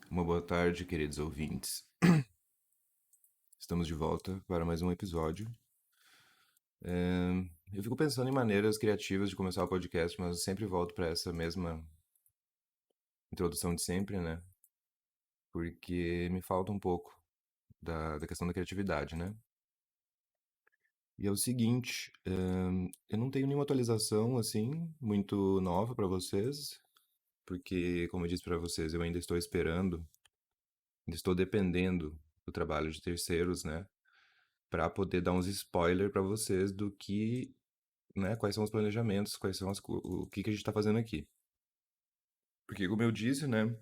Uma boa tarde, queridos ouvintes. Estamos de volta para mais um episódio. Eu fico pensando em maneiras criativas de começar o podcast, mas eu sempre volto para essa mesma introdução de sempre, né? Porque me falta um pouco da questão da criatividade, né? E é o seguinte, eu não tenho nenhuma atualização assim muito nova para vocês, porque, como eu disse para vocês, eu ainda estou esperando, ainda estou dependendo do trabalho de terceiros, né? Para poder dar uns spoilers para vocês do que, né, quais são os planejamentos, quais são o que que a gente está fazendo aqui. Porque, como eu disse, né,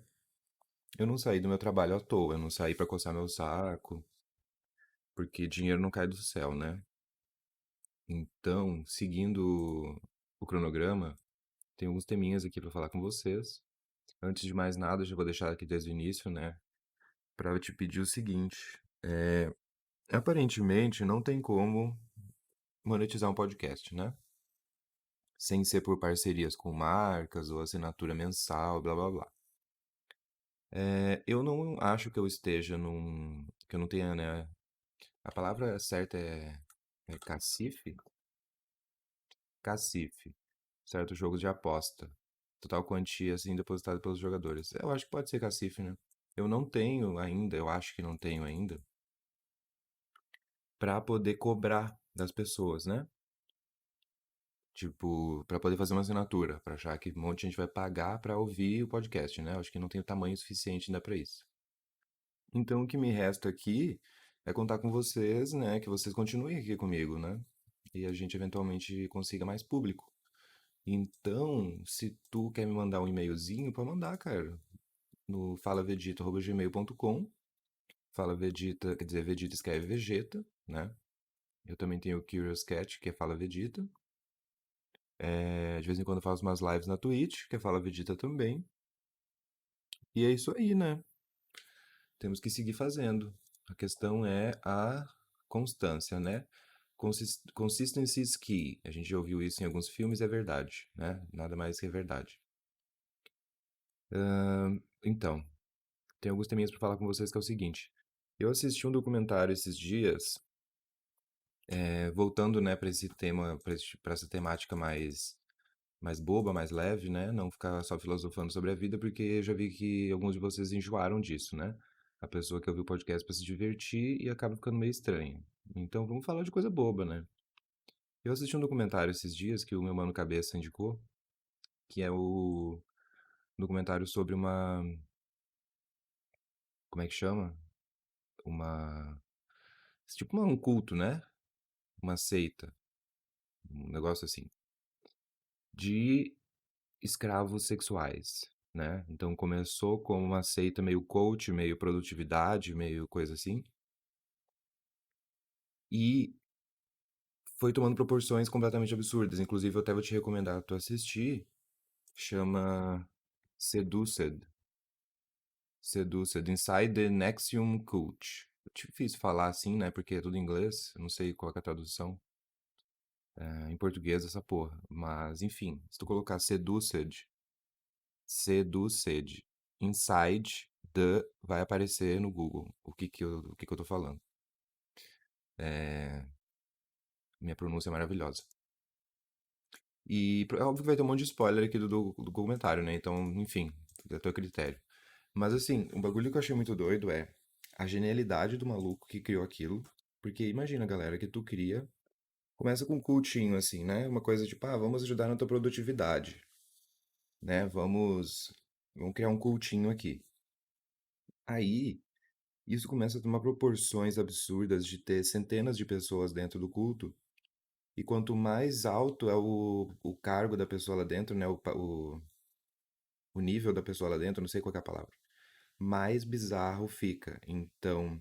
eu não saí do meu trabalho à toa, eu não saí para coçar meu saco, porque dinheiro não cai do céu, né? Então, seguindo o cronograma, tem alguns teminhas aqui para falar com vocês. Antes de mais nada, eu já vou deixar aqui desde o início, né, para te pedir o seguinte: aparentemente não tem como monetizar um podcast, né? Sem ser por parcerias com marcas ou assinatura mensal, blá blá blá. Eu não acho que eu esteja num. Que eu não tenha, né? A palavra certa é cacife? Cacife. Certo jogo de aposta. Total quantia, assim, depositada pelos jogadores. Eu acho que pode ser cacife, né? Eu não tenho ainda, eu acho que não tenho ainda, pra poder cobrar das pessoas, né? Tipo, pra poder fazer uma assinatura, pra achar que um monte de gente vai pagar pra ouvir o podcast, né? Eu acho que não tem o tamanho suficiente ainda pra isso. Então, o que me resta aqui é contar com vocês, né? Que vocês continuem aqui comigo, né? E a gente eventualmente consiga mais público. Então, se tu quer me mandar um e-mailzinho, pode mandar, cara. No falavedito@gmail.com. Fala Vegeta, quer dizer, Vegeta escreve Vegeta, né? Eu também tenho o Curious Cat, que é Fala Vegeta. De vez em quando eu faço umas lives na Twitch, que é Fala Vegeta também. E é isso aí, né? Temos que seguir fazendo. A questão é a constância, né? Consistency is key. A gente já ouviu isso em alguns filmes, é verdade, né? Nada mais que é verdade. Então, tem alguns teminhas para falar com vocês que é o seguinte. Eu assisti um documentário esses dias, voltando, né, para esse tema, para essa temática mais boba, mais leve, né? Não ficar só filosofando sobre a vida, porque eu já vi que alguns de vocês enjoaram disso, né? A pessoa que ouve o podcast para se divertir e acaba ficando meio estranho. Então vamos falar de coisa boba, né? Eu assisti um documentário esses dias que o meu mano Cabeça indicou, que é o documentário sobre uma. Como é que chama? Uma. Tipo um culto, né? Uma seita. Um negócio assim. De escravos sexuais, né? Então começou como uma seita meio coach, meio produtividade, meio coisa assim. E foi tomando proporções completamente absurdas. Inclusive, eu até vou te recomendar tu assistir. Chama Seduced. Seduced, Inside the Nexium Cult. É difícil falar assim, né? Porque é tudo em inglês. Eu não sei qual é a tradução em português essa porra. Mas, enfim, se tu colocar Seduced, Inside the, vai aparecer no Google o que que eu tô falando. Minha pronúncia é maravilhosa. E é óbvio que vai ter um monte de spoiler aqui do documentário, né? Então, enfim, fica a teu critério. Mas assim, um bagulho que eu achei muito doido é a genialidade do maluco que criou aquilo. Porque imagina, galera, que tu cria. Começa com um cultinho, assim, né? Uma coisa tipo, vamos ajudar na tua produtividade, né? Vamos criar um cultinho aqui. Aí, isso começa a tomar proporções absurdas de ter centenas de pessoas dentro do culto. E quanto mais alto é o cargo da pessoa lá dentro, né? O nível da pessoa lá dentro, não sei qual que é a palavra, mais bizarro fica. Então,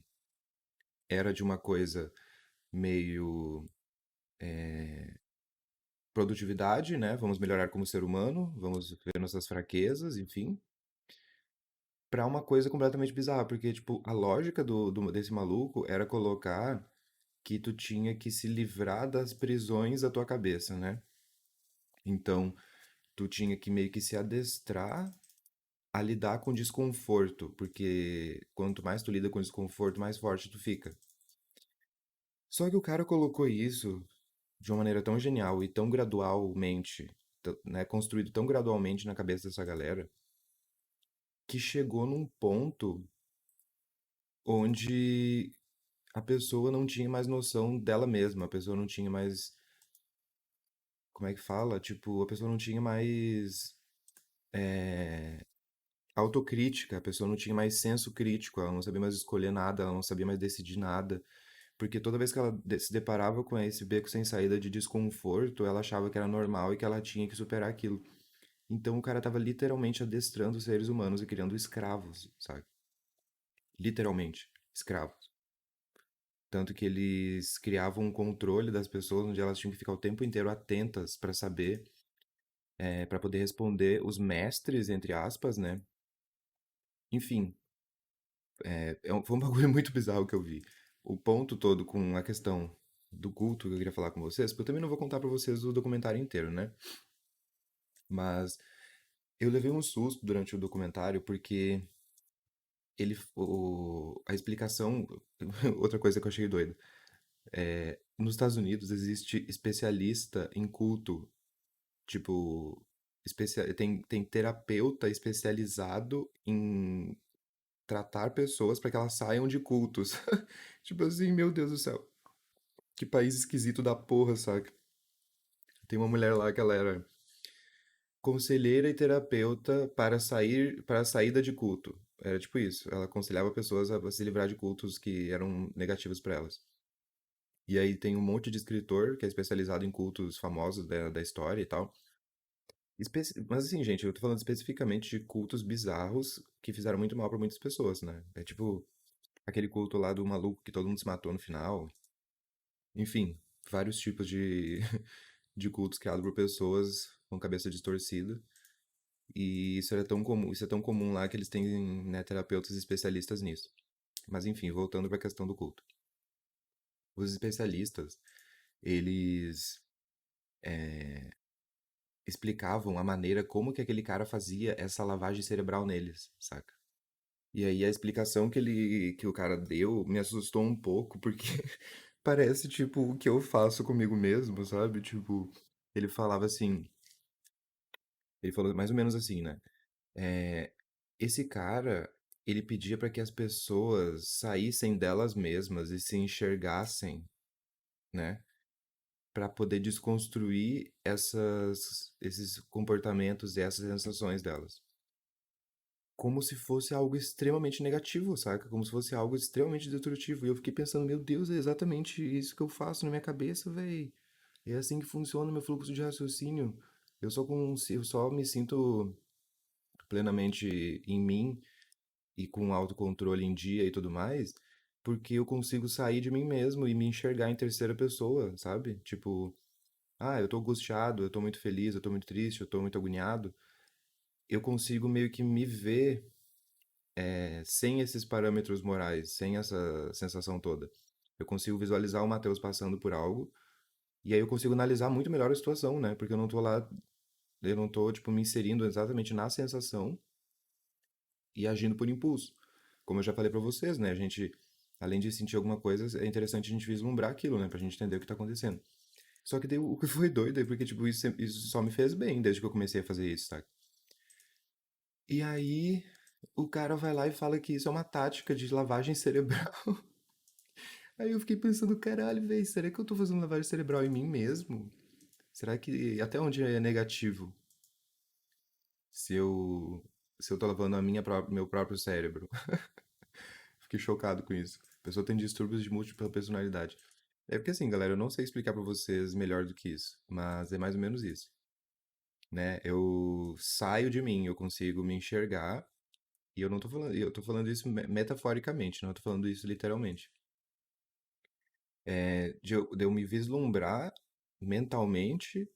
era de uma coisa meio produtividade, né? Vamos melhorar como ser humano, vamos ver nossas fraquezas, enfim, para uma coisa completamente bizarra, porque tipo, a lógica desse maluco era colocar que tu tinha que se livrar das prisões da tua cabeça, né? Então, tu tinha que meio que se adestrar a lidar com desconforto, porque quanto mais tu lida com desconforto, mais forte tu fica. Só que o cara colocou isso de uma maneira tão genial e tão gradualmente, né, construído tão gradualmente na cabeça dessa galera, que chegou num ponto onde a pessoa não tinha mais noção dela mesma, a pessoa não tinha mais, como é que fala? Tipo, a pessoa não tinha mais autocrítica, a pessoa não tinha mais senso crítico, ela não sabia mais escolher nada, ela não sabia mais decidir nada, porque toda vez que ela se deparava com esse beco sem saída de desconforto, ela achava que era normal e que ela tinha que superar aquilo. Então o cara tava literalmente adestrando os seres humanos e criando escravos, sabe? Literalmente, escravos. Tanto que eles criavam um controle das pessoas onde elas tinham que ficar o tempo inteiro atentas para saber, para poder responder os mestres, entre aspas, né? Enfim, foi um bagulho muito bizarro que eu vi. O ponto todo com a questão do culto que eu queria falar com vocês, porque eu também não vou contar pra vocês o documentário inteiro, né? Mas eu levei um susto durante o documentário porque a explicação, outra coisa que eu achei doida, nos Estados Unidos existe especialista em culto, tipo, tem terapeuta especializado em tratar pessoas para que elas saiam de cultos. Tipo assim, meu Deus do céu. Que país esquisito da porra, saca? Tem uma mulher lá que ela era conselheira e terapeuta para a saída de culto. Era tipo isso. Ela aconselhava pessoas a se livrar de cultos que eram negativos para elas. E aí tem um monte de escritor que é especializado em cultos famosos da história e tal. Mas assim, gente, eu tô falando especificamente de cultos bizarros que fizeram muito mal pra muitas pessoas, né? É tipo aquele culto lá do maluco que todo mundo se matou no final. Enfim, vários tipos de, de cultos criados por pessoas com cabeça distorcida. E isso é tão comum, isso é tão comum lá que eles têm, né, terapeutas especialistas nisso. Mas enfim, voltando para a questão do culto. Os especialistas, eles explicavam a maneira como que aquele cara fazia essa lavagem cerebral neles, saca? E aí a explicação que o cara deu me assustou um pouco, porque parece tipo o que eu faço comigo mesmo, sabe? Tipo, ele falava assim, ele falou mais ou menos assim, né? É, esse cara, ele pedia para que as pessoas saíssem delas mesmas e se enxergassem, né? Para poder desconstruir esses comportamentos e essas sensações delas. Como se fosse algo extremamente negativo, saca? Como se fosse algo extremamente destrutivo. E eu fiquei pensando, meu Deus, é exatamente isso que eu faço na minha cabeça, véi. É assim que funciona o meu fluxo de raciocínio. Eu só me sinto plenamente em mim e com autocontrole em dia e tudo mais, porque eu consigo sair de mim mesmo e me enxergar em terceira pessoa, sabe? Tipo, ah, eu tô angustiado, eu tô muito feliz, eu tô muito triste, eu tô muito agoniado. Eu consigo meio que me ver sem esses parâmetros morais, sem essa sensação toda. Eu consigo visualizar o Matheus passando por algo, e aí eu consigo analisar muito melhor a situação, né? Porque eu não tô lá, eu não tô, tipo, me inserindo exatamente na sensação e agindo por impulso. Como eu já falei pra vocês, né? A gente, além de sentir alguma coisa, é interessante a gente vislumbrar aquilo, né? Pra gente entender o que tá acontecendo. Só que daí, o que foi doido é porque, tipo, isso só me fez bem desde que eu comecei a fazer isso, tá? E aí, o cara vai lá e fala que isso é uma tática de lavagem cerebral. Aí eu fiquei pensando, caralho, velho, será que eu tô fazendo lavagem cerebral em mim mesmo? Será que até onde é negativo se eu se eu tô lavando meu próprio cérebro? Fiquei chocado com isso. A pessoa tem distúrbios de múltipla personalidade. É porque assim, galera, eu não sei explicar pra vocês melhor do que isso, mas é mais ou menos isso, né? Eu saio de mim, eu consigo me enxergar, e eu tô falando isso metaforicamente, não tô falando isso literalmente. De eu me vislumbrar mentalmente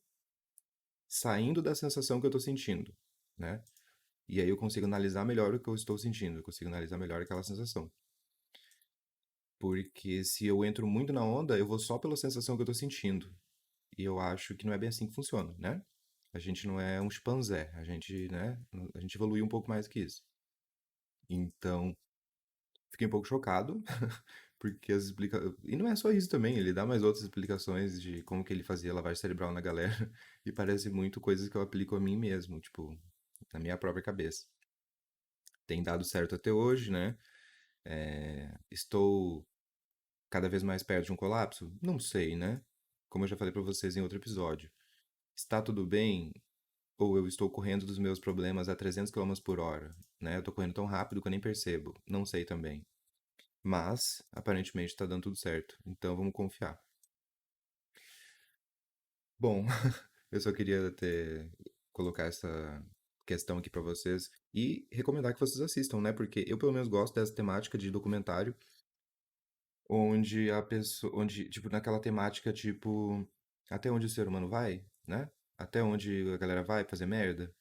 saindo da sensação que eu tô sentindo, né? E aí eu consigo analisar melhor o que eu estou sentindo, eu consigo analisar melhor aquela sensação. Porque se eu entro muito na onda, eu vou só pela sensação que eu tô sentindo. E eu acho que não é bem assim que funciona, né? A gente não é um chimpanzé, a gente, né, a gente evoluiu um pouco mais que isso. Então, fiquei um pouco chocado, porque as explicações. E não é só isso também, ele dá mais outras explicações de como que ele fazia lavagem cerebral na galera, e parece muito coisas que eu aplico a mim mesmo, tipo, na minha própria cabeça. Tem dado certo até hoje, né? Estou cada vez mais perto de um colapso? Não sei, né? Como eu já falei pra vocês em outro episódio. Está tudo bem? Ou eu estou correndo dos meus problemas a 300 km por hora, né? Eu tô correndo tão rápido que eu nem percebo. Não sei também. Mas, aparentemente, tá dando tudo certo. Então, vamos confiar. Bom, eu só queria ter colocar essa questão aqui pra vocês e recomendar que vocês assistam, né? Porque eu pelo menos gosto dessa temática de documentário onde a pessoa, onde tipo naquela temática tipo até onde o ser humano vai, né? Até onde a galera vai fazer merda,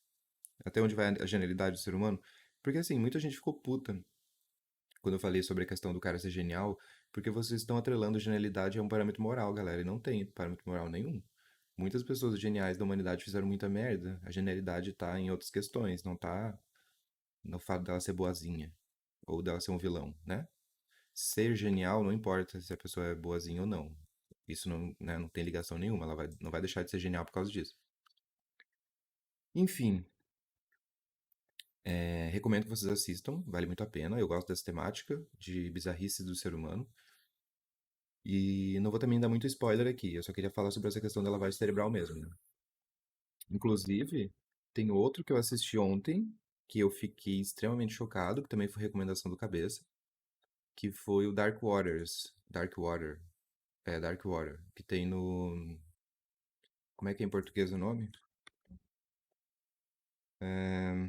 até onde vai a genialidade do ser humano. Porque assim, muita gente ficou puta quando eu falei sobre a questão do cara ser genial, porque vocês estão atrelando genialidade a um parâmetro moral, galera, e não tem parâmetro moral nenhum. Muitas pessoas geniais da humanidade fizeram muita merda. A genialidade tá em outras questões, não tá no fato dela ser boazinha ou dela ser um vilão, né? Ser genial não importa se a pessoa é boazinha ou não. Isso não, né, não tem ligação nenhuma, não vai deixar de ser genial por causa disso. Enfim, recomendo que vocês assistam, vale muito a pena. Eu gosto dessa temática de bizarrice do ser humano. E não vou também dar muito spoiler aqui, eu só queria falar sobre essa questão da lavagem cerebral mesmo, né? Inclusive, tem outro que eu assisti ontem, que eu fiquei extremamente chocado, que também foi recomendação do Cabeça, que foi o Dark Waters. Dark Water. É, Dark Water. Que tem no. Como é que é em português o nome? É,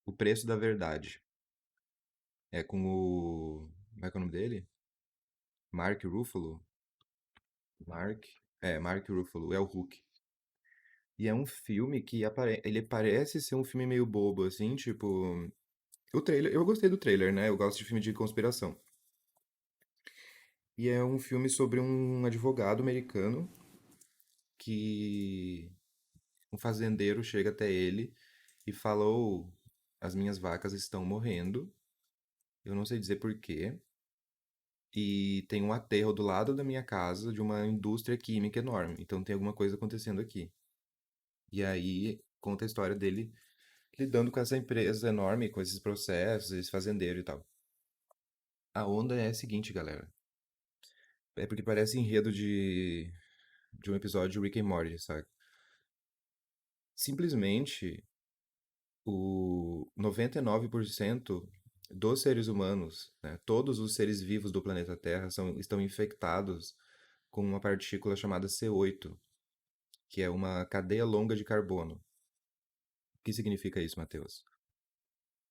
O Preço da Verdade. É com o. Como é que é o nome dele? Mark Ruffalo? Mark. Mark Ruffalo, é o Hulk. E é um filme que ele parece ser um filme meio bobo, assim, tipo. O trailer, eu gostei do trailer, né? Eu gosto de filme de conspiração. E é um filme sobre um advogado americano que um fazendeiro chega até ele e falou: as minhas vacas estão morrendo, eu não sei dizer por quê, e tem um aterro do lado da minha casa de uma indústria química enorme, então tem alguma coisa acontecendo aqui. E aí conta a história dele lidando com essa empresa enorme, com esses processos, esse fazendeiro e tal. A onda é a seguinte, galera. É porque parece enredo de um episódio de Rick and Morty, sabe? Simplesmente o 99% dos seres humanos, né, todos os seres vivos do planeta Terra estão infectados com uma partícula chamada C8, que é uma cadeia longa de carbono. O que significa isso, Matheus?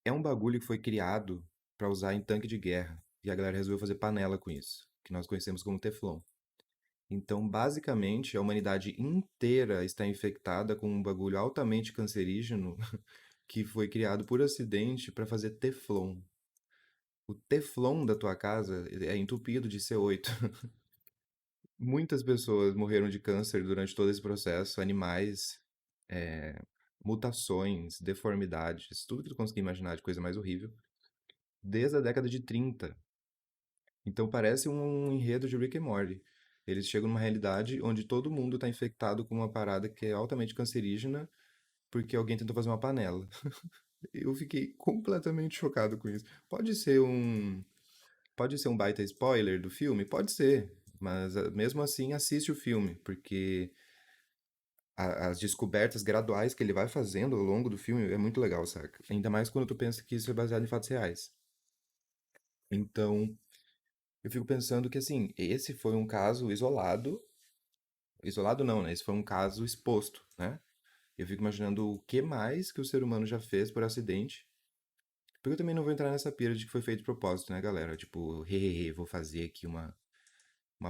É um bagulho que foi criado para usar em tanque de guerra, e a galera resolveu fazer panela com isso, que nós conhecemos como Teflon. Então, basicamente, a humanidade inteira está infectada com um bagulho altamente cancerígeno que foi criado por acidente para fazer Teflon. O Teflon da tua casa é entupido de C8. Muitas pessoas morreram de câncer durante todo esse processo, animais, é, mutações, deformidades, tudo que tu conseguir imaginar de coisa mais horrível, desde a década de 30. Então parece um enredo de Rick and Morty. Eles chegam numa realidade onde todo mundo está infectado com uma parada que é altamente cancerígena porque alguém tentou fazer uma panela. Eu fiquei completamente chocado com isso. Pode ser um baita spoiler do filme? Pode ser. Mas mesmo assim, assiste o filme, porque as descobertas graduais que ele vai fazendo ao longo do filme é muito legal, saca? Ainda mais quando tu pensa que isso é baseado em fatos reais. Então, eu fico pensando que, assim, esse foi um caso isolado. Isolado não, né? Esse foi um caso exposto, né? Eu fico imaginando o que mais que o ser humano já fez por acidente. Porque eu também não vou entrar nessa pira de que foi feito de propósito, né, galera? Tipo, hehehe, vou fazer aqui uma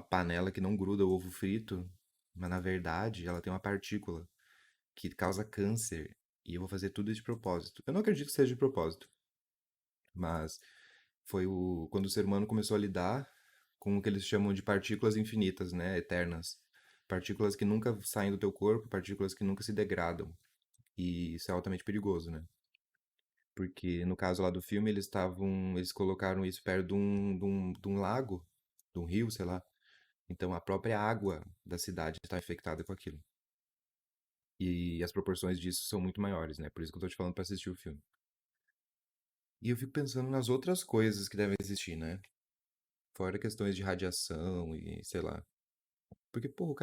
panela que não gruda o ovo frito, mas na verdade ela tem uma partícula que causa câncer e eu vou fazer tudo de propósito. Eu não acredito que seja de propósito, mas foi quando o ser humano começou a lidar com o que eles chamam de partículas infinitas, né, eternas. Partículas que nunca saem do teu corpo, partículas que nunca se degradam. E isso é altamente perigoso, né? Porque no caso lá do filme, eles colocaram isso perto de um lago, de um rio, sei lá. Então a própria água da cidade está infectada com aquilo. E as proporções disso são muito maiores, né? Por isso que eu tô te falando pra assistir o filme. E eu fico pensando nas outras coisas que devem existir, né? Fora questões de radiação e sei lá. Porque, pô, os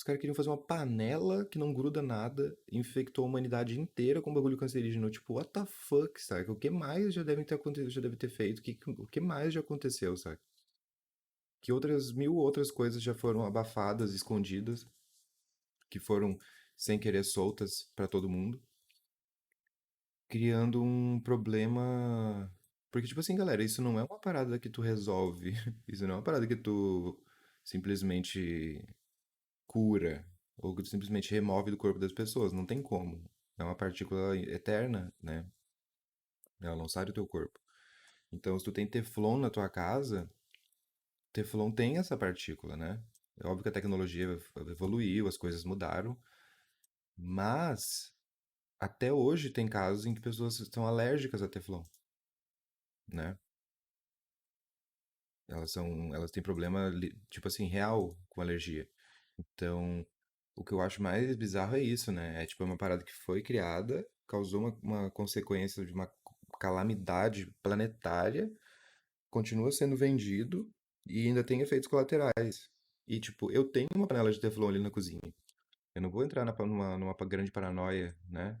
caras queriam fazer uma panela que não gruda nada, infectou a humanidade inteira com bagulho cancerígeno. Tipo, what the fuck, sabe? O que mais já devem ter acontecido, já deve ter feito? O que mais já aconteceu, sabe? Que outras mil outras coisas já foram abafadas, escondidas, que foram sem querer soltas pra todo mundo, criando um problema. Porque, tipo assim, galera, isso não é uma parada que tu resolve. Isso não é uma parada que tu simplesmente cura, ou que tu simplesmente remove do corpo das pessoas. Não tem como. É uma partícula eterna, né? Ela não sai do teu corpo. Então, se tu tem Teflon na tua casa, Teflon tem essa partícula, né? É óbvio que a tecnologia evoluiu, as coisas mudaram, mas até hoje tem casos em que pessoas estão alérgicas a Teflon, né? Elas têm problema, tipo assim, real com alergia. Então, o que eu acho mais bizarro é isso, né? É tipo uma parada que foi criada, causou uma consequência de uma calamidade planetária, continua sendo vendido e ainda tem efeitos colaterais. E, tipo, eu tenho uma panela de Teflon ali na cozinha. Eu não vou entrar numa grande paranoia, né?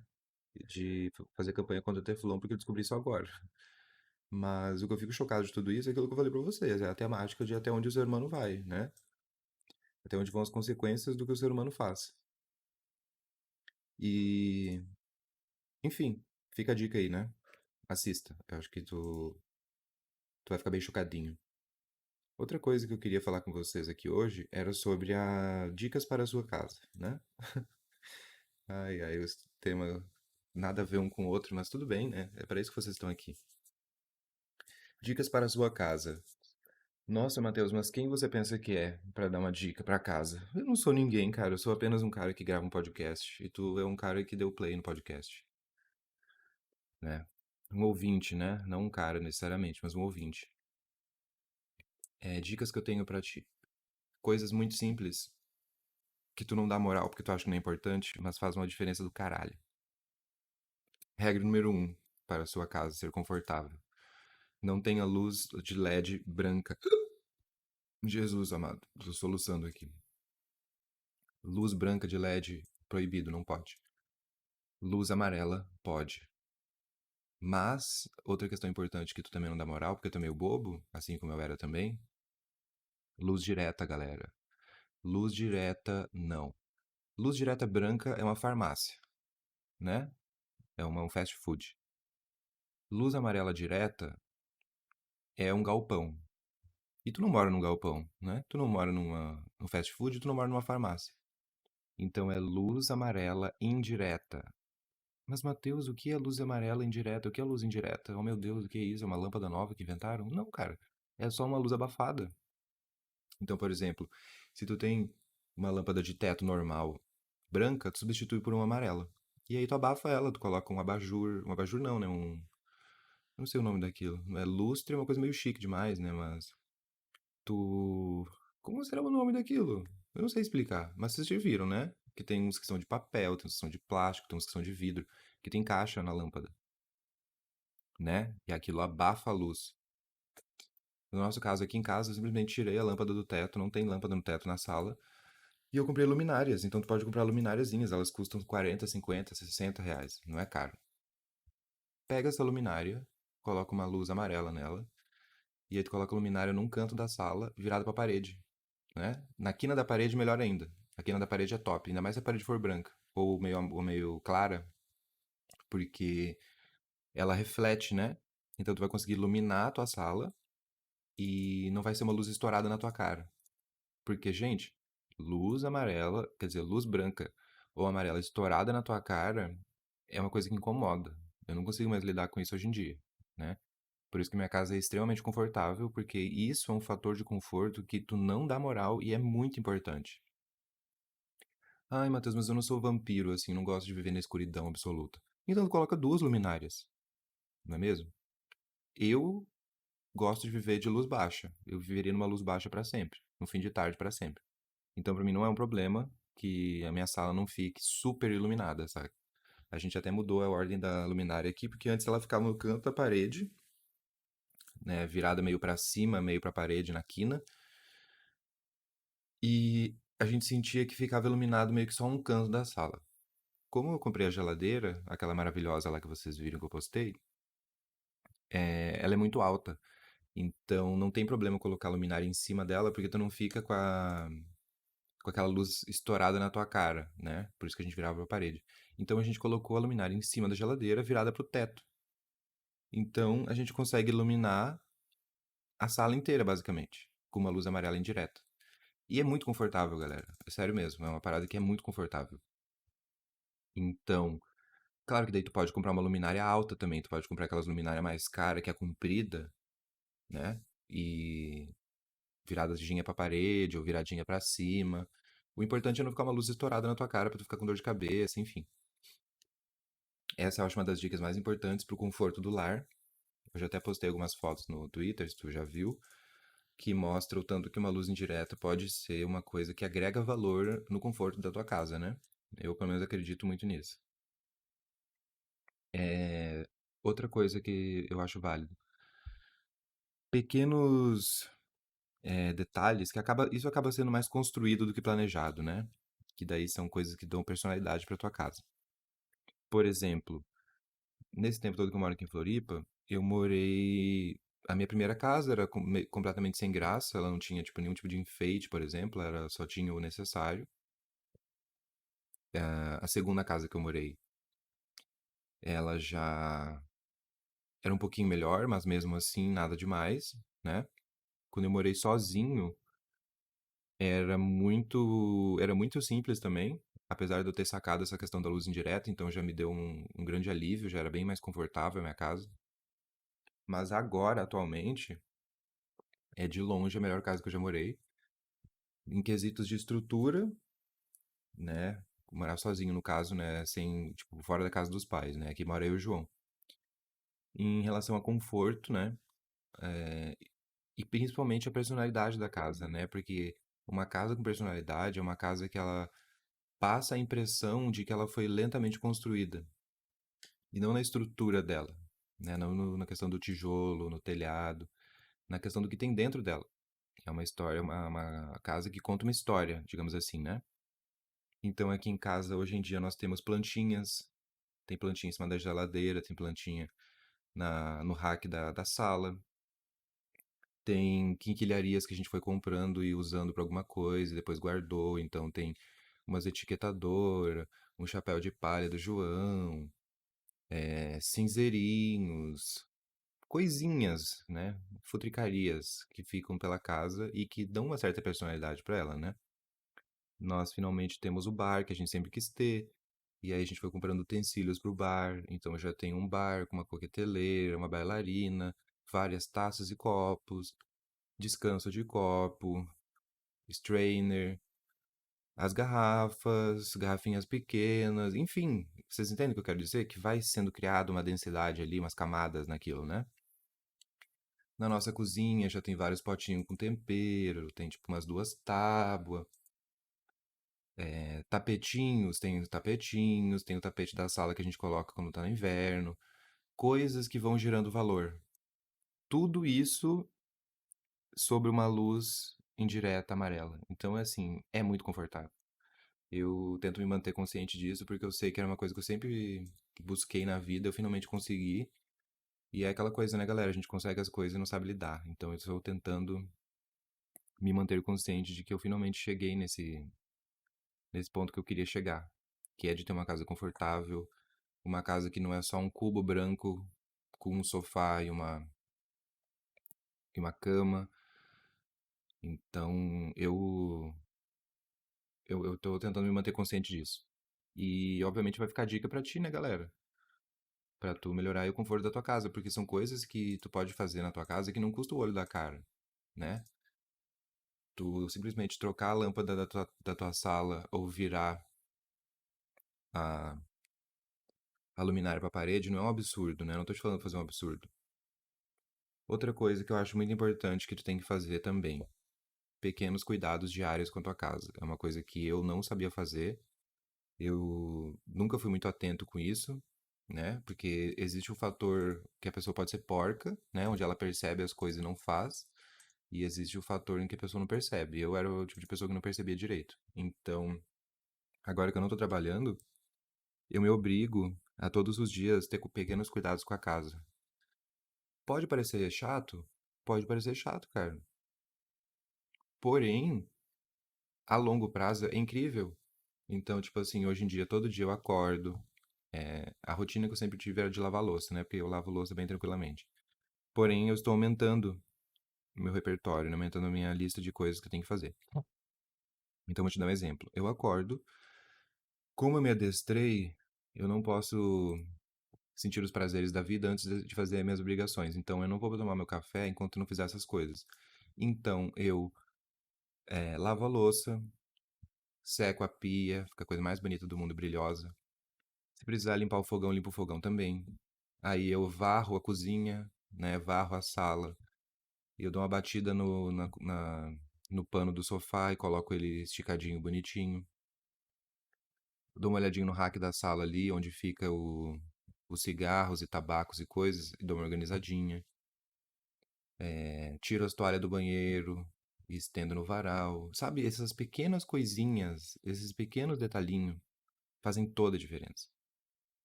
De fazer campanha contra o Teflon porque eu descobri isso agora. Mas o que eu fico chocado de tudo isso é aquilo que eu falei pra vocês, é a temática de até onde o ser humano vai, né? Até onde vão as consequências do que o ser humano faz. E, enfim, fica a dica aí, né? Assista. Eu acho que tu vai ficar bem chocadinho. Outra coisa que eu queria falar com vocês aqui hoje era sobre a dicas para a sua casa, né? Ai, ai, o tema nada a ver um com o outro, mas tudo bem, né? É para isso que vocês estão aqui. Dicas para a sua casa. Nossa, Matheus, mas quem você pensa que é para dar uma dica para casa? Eu não sou ninguém, cara. Eu sou apenas um cara que grava um podcast. E tu é um cara que deu play no podcast, né? Um ouvinte, né? Não um cara necessariamente, mas um ouvinte. Dicas que eu tenho pra ti. Coisas muito simples que tu não dá moral porque tu acha que não é importante, mas faz uma diferença do caralho. Regra número um para a sua casa ser confortável. Não tenha luz de LED branca. Jesus amado, tô soluçando aqui. Luz branca de LED proibido, não pode. Luz amarela pode. Mas, outra questão importante que tu também não dá moral, porque tu é meio bobo, assim como eu era também, luz direta, galera. Luz direta, não. Luz direta branca é uma farmácia, né? É um fast food. Luz amarela direta é um galpão. E tu não mora num galpão, né? Tu não mora num fast food, tu não mora numa farmácia. Então é luz amarela indireta. Mas, Matheus, o que é luz amarela indireta? O que é luz indireta? Oh, meu Deus, o que é isso? É uma lâmpada nova que inventaram? Não, cara. É só uma luz abafada. Então, por exemplo, se tu tem uma lâmpada de teto normal branca, tu substitui por uma amarela. E aí tu abafa ela, tu coloca um abajur. Um abajur não, né? Não sei o nome daquilo. É lustre, é uma coisa meio chique demais, né? Mas tu. Como será o nome daquilo? Eu não sei explicar. Mas vocês já viram, né? Que tem uns que são de papel, tem uns que são de plástico, tem uns que são de vidro, que tem caixa na lâmpada, né? E aquilo abafa a luz. No nosso caso, aqui em casa, eu simplesmente tirei a lâmpada do teto, não tem lâmpada no teto na sala, e eu comprei luminárias. Então tu pode comprar lumináriazinhas, elas custam 40, 50, 60 reais, não é caro. Pega essa luminária, coloca uma luz amarela nela, e aí tu coloca a luminária num canto da sala, virada pra parede, né? Na quina da parede, melhor ainda. A quina da parede é top, ainda mais se a parede for branca ou meio clara, porque ela reflete, né? Então tu vai conseguir iluminar a tua sala e não vai ser uma luz estourada na tua cara. Porque, gente, luz amarela, quer dizer, luz branca ou amarela estourada na tua cara é uma coisa que incomoda. Eu não consigo mais lidar com isso hoje em dia, né? Por isso que minha casa é extremamente confortável, porque isso é um fator de conforto que tu não dá moral e é muito importante. Ai, Matheus, mas eu não sou vampiro, assim, não gosto de viver na escuridão absoluta. Então coloca duas luminárias, não é mesmo? Eu gosto de viver de luz baixa. Eu viveria numa luz baixa pra sempre, no fim de tarde pra sempre. Então pra mim não é um problema que a minha sala não fique super iluminada, sabe? A gente até mudou a ordem da luminária aqui, porque antes ela ficava no canto da parede, né, virada meio pra cima, meio pra parede na quina, e a gente sentia que ficava iluminado meio que só um canto da sala. Como eu comprei a geladeira, aquela maravilhosa lá que vocês viram que eu postei, ela é muito alta. Então não tem problema colocar a luminária em cima dela, porque tu não fica com aquela luz estourada na tua cara, né? Por isso que a gente virava pra parede. Então a gente colocou a luminária em cima da geladeira, virada pro teto. Então a gente consegue iluminar a sala inteira, basicamente, com uma luz amarela indireta. E é muito confortável, galera. É sério mesmo, é uma parada que é muito confortável. Então, claro que daí tu pode comprar uma luminária alta também, tu pode comprar aquelas luminárias mais caras, que é comprida, né? E viradinha pra parede ou viradinha pra cima. O importante é não ficar uma luz estourada na tua cara pra tu ficar com dor de cabeça, enfim. Essa eu acho uma das dicas mais importantes pro conforto do lar. Eu já até postei algumas fotos no Twitter, se tu já viu, que mostra o tanto que uma luz indireta pode ser uma coisa que agrega valor no conforto da tua casa, né? Eu, pelo menos, acredito muito nisso. É... Outra coisa que eu acho válido. Pequenos detalhes que isso acaba sendo mais construído do que planejado, né? Que daí são coisas que dão personalidade para tua casa. Por exemplo, nesse tempo todo que eu moro aqui em Floripa, eu morei. A minha primeira casa era completamente sem graça, ela não tinha tipo, nenhum tipo de enfeite, por exemplo, ela só tinha o necessário. A segunda casa que eu morei, ela já era um pouquinho melhor, mas mesmo assim nada demais, né? Quando eu morei sozinho, era muito simples também, apesar de eu ter sacado essa questão da luz indireta, então já me deu um grande alívio, já era bem mais confortável a minha casa. Mas agora, atualmente, é de longe a melhor casa que eu já morei. Em quesitos de estrutura, né? Morar sozinho, no caso, né? Sem, tipo, fora da casa dos pais, né? Aqui mora eu e o João. Em relação a conforto, né? E principalmente a personalidade da casa, né? Porque uma casa com personalidade é uma casa que ela passa a impressão de que ela foi lentamente construída. E não na estrutura dela, né? Não na questão do tijolo, no telhado, na questão do que tem dentro dela. É uma história, uma casa que conta uma história, digamos assim, né? Então aqui em casa hoje em dia nós temos plantinhas, tem plantinha em cima da geladeira, tem plantinha no rack da sala, tem quinquilharias que a gente foi comprando e usando para alguma coisa e depois guardou, então tem umas etiquetadoras, um chapéu de palha do João, cinzeirinhos, coisinhas, né? Futricarias que ficam pela casa e que dão uma certa personalidade para ela, né? Nós finalmente temos o bar que a gente sempre quis ter. E aí a gente foi comprando utensílios pro bar. Então já tem um bar com uma coqueteleira, uma bailarina, várias taças e copos, descanso de copo, strainer, as garrafas, garrafinhas pequenas, enfim. Vocês entendem o que eu quero dizer? Que vai sendo criada uma densidade ali, umas camadas naquilo, né? Na nossa cozinha já tem vários potinhos com tempero, tem tipo umas duas tábuas, tapetinhos, tem o tapete da sala que a gente coloca quando tá no inverno, coisas que vão gerando valor. Tudo isso sobre uma luz indireta amarela. Então, é assim, é muito confortável. Eu tento me manter consciente disso porque eu sei que era uma coisa que eu sempre busquei na vida, eu finalmente consegui. E é aquela coisa, né, galera? A gente consegue as coisas e não sabe lidar. Então, eu estou tentando me manter consciente de que eu finalmente cheguei nesse ponto que eu queria chegar, que é de ter uma casa confortável, uma casa que não é só um cubo branco com um sofá e uma cama. Então, eu tô tentando me manter consciente disso. E, obviamente, vai ficar dica pra ti, né, galera? Pra tu melhorar aí o conforto da tua casa, porque são coisas que tu pode fazer na tua casa que não custa o olho da cara, né? Tu simplesmente trocar a lâmpada da tua sala ou virar a, a luminária pra parede não é um absurdo, né? Eu não tô te falando pra fazer um absurdo. Outra coisa que eu acho muito importante que tu tem que fazer também, pequenos cuidados diários com a tua casa. É uma coisa que eu não sabia fazer, eu nunca fui muito atento com isso, né? Porque existe o fator que a pessoa pode ser porca, né? Onde ela percebe as coisas e não faz. E existe o fator em que a pessoa não percebe. Eu era o tipo de pessoa que não percebia direito. Então, agora que eu não tô trabalhando, eu me obrigo a todos os dias ter pequenos cuidados com a casa. Pode parecer chato? Pode parecer chato, cara. Porém, a longo prazo é incrível. Então, tipo assim, hoje em dia, todo dia eu acordo. A rotina que eu sempre tive era de lavar louça, né? Porque eu lavo louça bem tranquilamente. Porém, eu estou aumentando o meu repertório, né? Aumentando a minha lista de coisas que eu tenho que fazer. Então, vou te dar um exemplo. Eu acordo, como eu me adestrei, eu não posso sentir os prazeres da vida antes de fazer as minhas obrigações. Então, eu não vou tomar meu café enquanto eu não fizer essas coisas. Então, eu lavo a louça, seco a pia, fica a coisa mais bonita do mundo, brilhosa. Se precisar limpar o fogão, limpo o fogão também. Aí eu varro a cozinha, né? Varro a sala. E eu dou uma batida no pano do sofá e coloco ele esticadinho, bonitinho. Dou uma olhadinha no rack da sala ali, onde fica os cigarros e tabacos e coisas, e dou uma organizadinha. Tiro as toalhas do banheiro e estendo no varal. Sabe, essas pequenas coisinhas, esses pequenos detalhinhos fazem toda a diferença.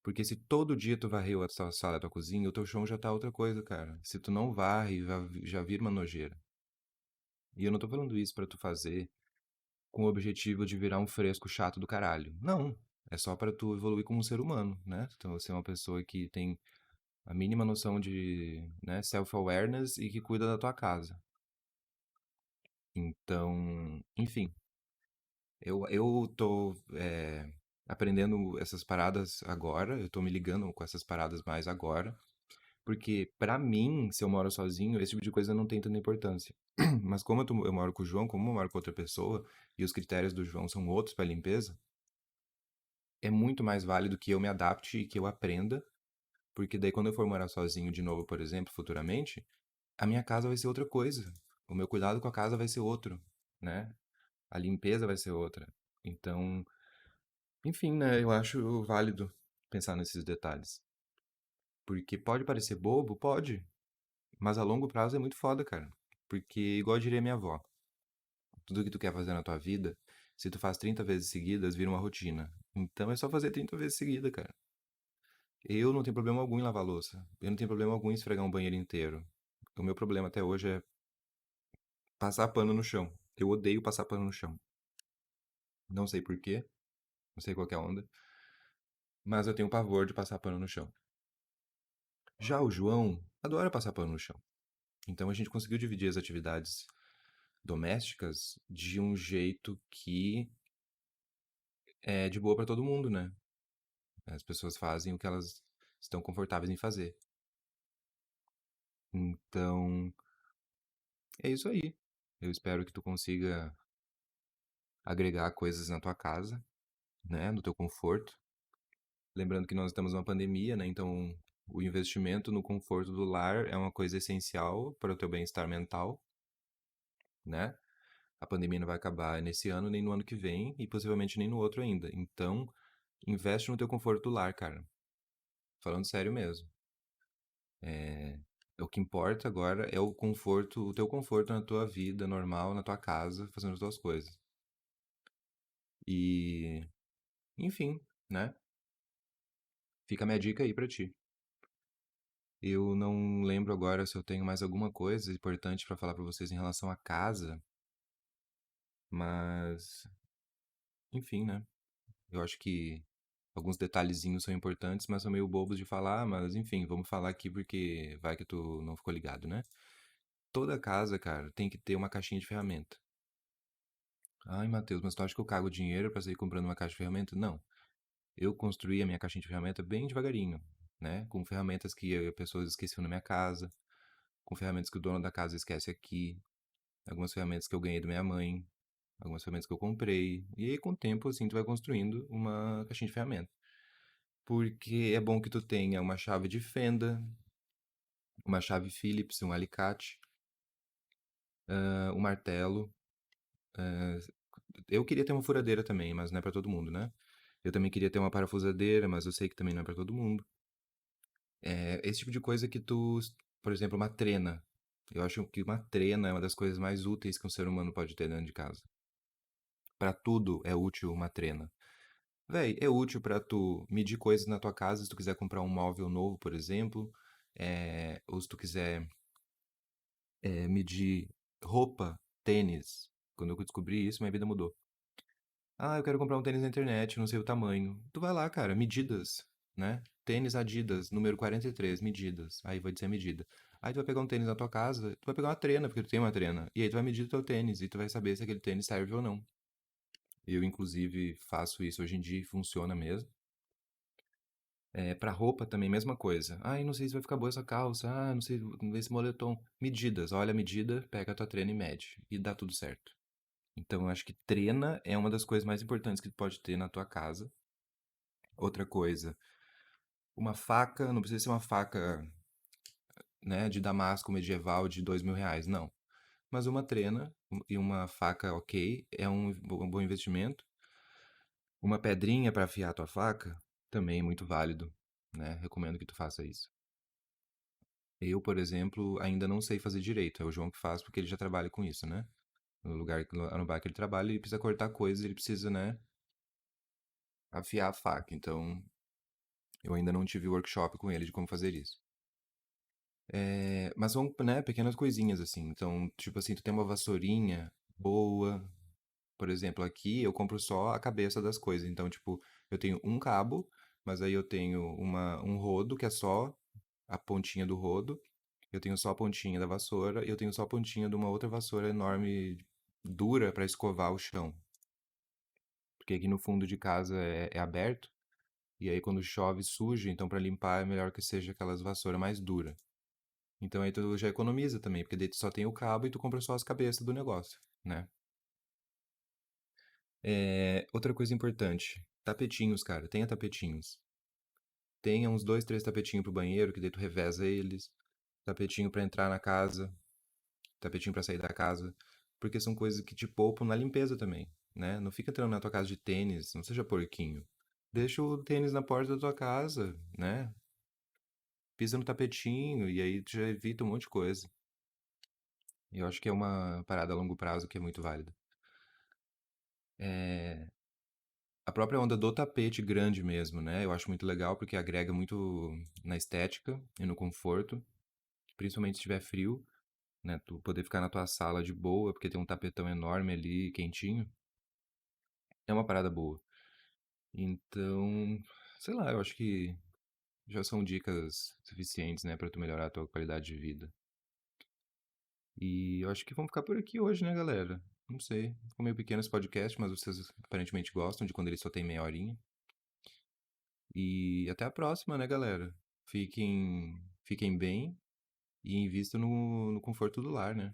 Porque se todo dia tu varreu a tua sala, a tua cozinha, o teu chão já tá outra coisa, cara. Se tu não varre, já vira uma nojeira. E eu não tô falando isso pra tu fazer com o objetivo de virar um fresco chato do caralho. Não. É só pra tu evoluir como um ser humano, né? Então você é uma pessoa que tem a mínima noção de, né, self-awareness e que cuida da tua casa. Então, enfim, eu tô aprendendo essas paradas agora, eu tô me ligando com essas paradas mais agora, porque pra mim, se eu moro sozinho, esse tipo de coisa não tem tanta importância. Mas como eu moro com o João, como eu moro com outra pessoa, e os critérios do João são outros pra limpeza, é muito mais válido que eu me adapte e que eu aprenda, porque daí quando eu for morar sozinho de novo, por exemplo, futuramente, a minha casa vai ser outra coisa. O meu cuidado com a casa vai ser outro, né? A limpeza vai ser outra. Então, enfim, né? Eu acho válido pensar nesses detalhes. Porque pode parecer bobo, pode, mas a longo prazo é muito foda, cara. Porque, igual diria minha avó, tudo que tu quer fazer na tua vida, se tu faz 30 vezes seguidas, vira uma rotina. Então é só fazer 30 vezes seguida, cara. Eu não tenho problema algum em lavar louça. Eu não tenho problema algum em esfregar um banheiro inteiro. O meu problema até hoje é passar pano no chão. Eu odeio passar pano no chão. Não sei por quê, não sei qual que é a onda, mas eu tenho pavor de passar pano no chão. Já o João adora passar pano no chão. Então a gente conseguiu dividir as atividades domésticas de um jeito que é de boa pra todo mundo, né? As pessoas fazem o que elas estão confortáveis em fazer. Então, é isso aí. Eu espero que tu consiga agregar coisas na tua casa, né, no teu conforto. Lembrando que nós estamos numa pandemia, né? Então, o investimento no conforto do lar é uma coisa essencial para o teu bem-estar mental, né? A pandemia não vai acabar nesse ano, nem no ano que vem, e possivelmente nem no outro ainda. Então, investe no teu conforto do lar, cara. Falando sério mesmo. É, o que importa agora é o conforto, o teu conforto na tua vida normal, na tua casa, fazendo as tuas coisas. E, enfim, né? Fica a minha dica aí pra ti. Eu não lembro agora se eu tenho mais alguma coisa importante pra falar pra vocês em relação à casa, mas, enfim, né? Eu acho que alguns detalhezinhos são importantes, mas são meio bobos de falar, mas enfim, vamos falar aqui porque vai que tu não ficou ligado, né? Toda casa, cara, tem que ter uma caixinha de ferramenta. Ai, Matheus, mas tu acha que eu cago dinheiro pra sair comprando uma caixa de ferramenta? Não. Eu construí a minha caixinha de ferramenta bem devagarinho, né? Com ferramentas que pessoas esqueciam na minha casa, com ferramentas que o dono da casa esquece aqui, algumas ferramentas que eu ganhei da minha mãe, algumas ferramentas que eu comprei. E aí, com o tempo, assim, tu vai construindo uma caixinha de ferramenta. porque é bom que tu tenha uma chave de fenda, uma chave Phillips, um alicate, um martelo. ah, Eu queria ter uma furadeira também, mas não é pra todo mundo, né? Eu também queria ter uma parafusadeira, mas eu sei que também não é pra todo mundo. Esse tipo de coisa que tu, por exemplo, uma trena. Eu acho que uma trena é uma das coisas mais úteis que um ser humano pode ter dentro de casa. Pra tudo é útil uma trena. Véi, é útil pra tu medir coisas na tua casa, se tu quiser comprar um móvel novo, por exemplo, ou se tu quiser medir roupa, tênis. Quando eu descobri isso, minha vida mudou. Ah, eu quero comprar um tênis na internet, não sei o tamanho. Tu vai lá, cara, medidas, né? Tênis Adidas, número 43, medidas. Aí vai dizer a medida. Aí tu vai pegar um tênis na tua casa, tu vai pegar uma trena, porque tu tem uma trena. E aí tu vai medir o teu tênis e tu vai saber se aquele tênis serve ou não. Eu, inclusive, faço isso hoje em dia e funciona mesmo. Pra roupa também, mesma coisa. Ai, não sei se vai ficar boa essa calça. Ah, não sei, esse moletom. Medidas. Olha a medida, pega a tua trena e mede. E dá tudo certo. Então, eu acho que trena é uma das coisas mais importantes que tu pode ter na tua casa. Outra coisa, uma faca, não precisa ser uma faca, né, de damasco medieval de R$ 2.000, não. Mas uma trena e uma faca ok é um bom investimento. Uma pedrinha para afiar a tua faca também é muito válido, né? Recomendo que tu faça isso. Eu, por exemplo, ainda não sei fazer direito. É o João que faz porque ele já trabalha com isso, né? No bar que ele trabalha, ele precisa cortar coisas, ele precisa, né, afiar a faca. Então, eu ainda não tive workshop com ele de como fazer isso. Mas são, né, pequenas coisinhas assim. Então, tipo assim, tu tem uma vassourinha boa. Por exemplo, aqui eu compro só a cabeça das coisas. Então, tipo, eu tenho um cabo, mas aí eu tenho um rodo que é só a pontinha do rodo. Eu tenho só a pontinha da vassoura e eu tenho só a pontinha de uma outra vassoura enorme, dura para escovar o chão. Porque aqui no fundo de casa é aberto e aí quando chove suja, então para limpar é melhor que seja aquelas vassouras mais duras. Então aí tu já economiza também, porque daí tu só tem o cabo e tu compra só as cabeças do negócio, né? Outra coisa importante, tapetinhos, cara, tenha tapetinhos. Tenha uns dois, três tapetinhos pro banheiro, que daí tu reveza eles. Tapetinho pra entrar na casa, tapetinho pra sair da casa. Porque são coisas que te poupam na limpeza também, né? Não fica entrando na tua casa de tênis, não seja porquinho. Deixa o tênis na porta da tua casa, né? Pisa no tapetinho e aí tu já evita um monte de coisa. E eu acho que é uma parada a longo prazo que é muito válida. É, A própria onda do tapete grande mesmo, né? Eu acho muito legal porque agrega muito na estética e no conforto, principalmente se tiver frio, né? Tu poder ficar na tua sala de boa, porque tem um tapetão enorme ali, quentinho, é uma parada boa. Então, sei lá, eu acho que já são dicas suficientes, né, pra tu melhorar a tua qualidade de vida. E eu acho que vamos ficar por aqui hoje, né, galera? Não sei. Ficou meio pequeno esse podcast, mas vocês aparentemente gostam de quando ele só tem meia horinha. E até a próxima, né, galera? Fiquem bem e invistam no conforto do lar, né?